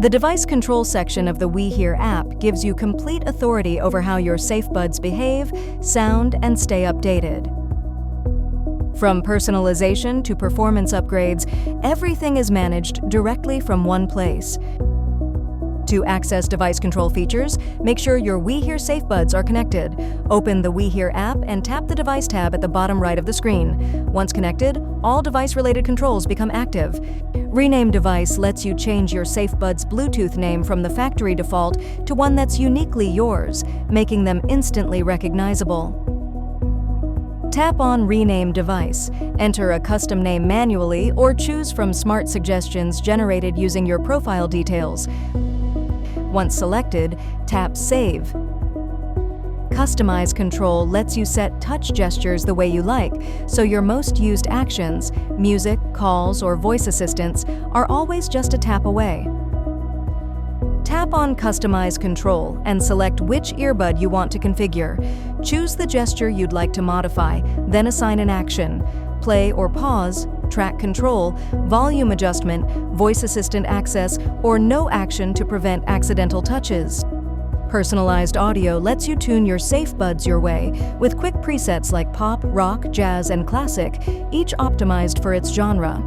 The device control section of the WEHEAR app gives you complete authority over how your SafeBuds behave, sound, and stay updated. From personalization to performance upgrades, everything is managed directly from one place. To access device control features, make sure your WEHEAR SafeBuds are connected. Open the WEHEAR app and tap the Device tab at the bottom right of the screen. Once connected, all device-related controls become active. Rename Device lets you change your SafeBuds Bluetooth name from the factory default to one that's uniquely yours, making them instantly recognizable. Tap on Rename Device. Enter a custom name manually or choose from smart suggestions generated using your profile details. Once selected, tap Save. Customize Control lets you set touch gestures the way you like, so your most used actions, music, calls, or voice assistants, are always just a tap away. Tap on Customize Control and select which earbud you want to configure. Choose the gesture you'd like to modify, then assign an action. Play or pause, track control, volume adjustment, voice assistant access, or no action to prevent accidental touches. Personalized audio lets you tune your SafeBuds your way, with quick presets like pop, rock, jazz, and classic, each optimized for its genre.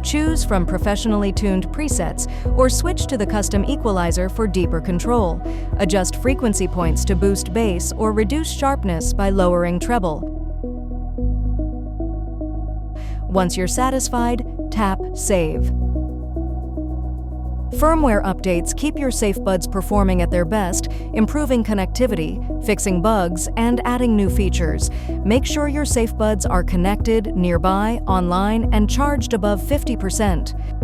Choose from professionally tuned presets or switch to the custom equalizer for deeper control. Adjust frequency points to boost bass or reduce sharpness by lowering treble. Once you're satisfied, tap Save. Firmware updates keep your SafeBuds performing at their best, improving connectivity, fixing bugs, and adding new features. Make sure your SafeBuds are connected, nearby, online, and charged above 50%.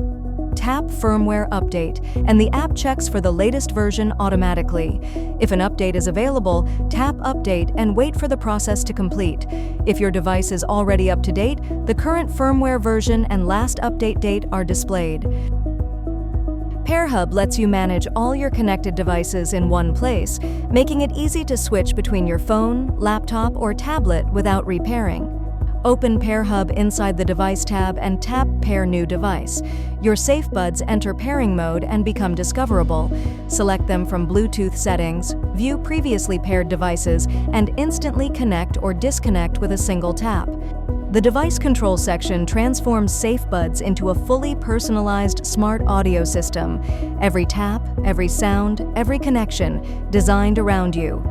Tap Firmware Update, and the app checks for the latest version automatically. If an update is available, tap Update and wait for the process to complete. If your device is already up to date, the current firmware version and last update date are displayed. PairHub lets you manage all your connected devices in one place, making it easy to switch between your phone, laptop, or tablet without repairing. Open PairHub inside the Device tab and tap Pair New Device. Your SafeBuds enter pairing mode and become discoverable. Select them from Bluetooth settings, view previously paired devices, and instantly connect or disconnect with a single tap. The device control section transforms SafeBuds into a fully personalized smart audio system. Every tap, every sound, every connection, designed around you.